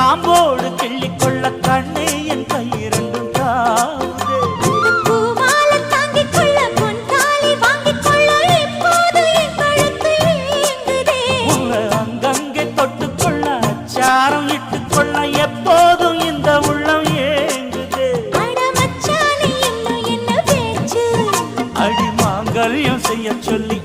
காம்போடு கிள்ளிக்கொள்ள கண்ணே என் கையிரண்டும் தாவுதே. பூமாலை தாங்கிக் கொள்ள பொன்தாலி வாங்கிக் கொள்ள இப்போது என் கழுத்து ஏங்குதே. உன்னை அங்கங்கே தொட்டுக்கொள்ள அச்சாரம் இட்டுக்கொள்ள எப்போதும் இந்த உள்ளம் ஏங்குதே. அட மச்சானே இன்னும் என்ன பேச்சு? அடி மாங்கல்யம் செய்ய சொல்லி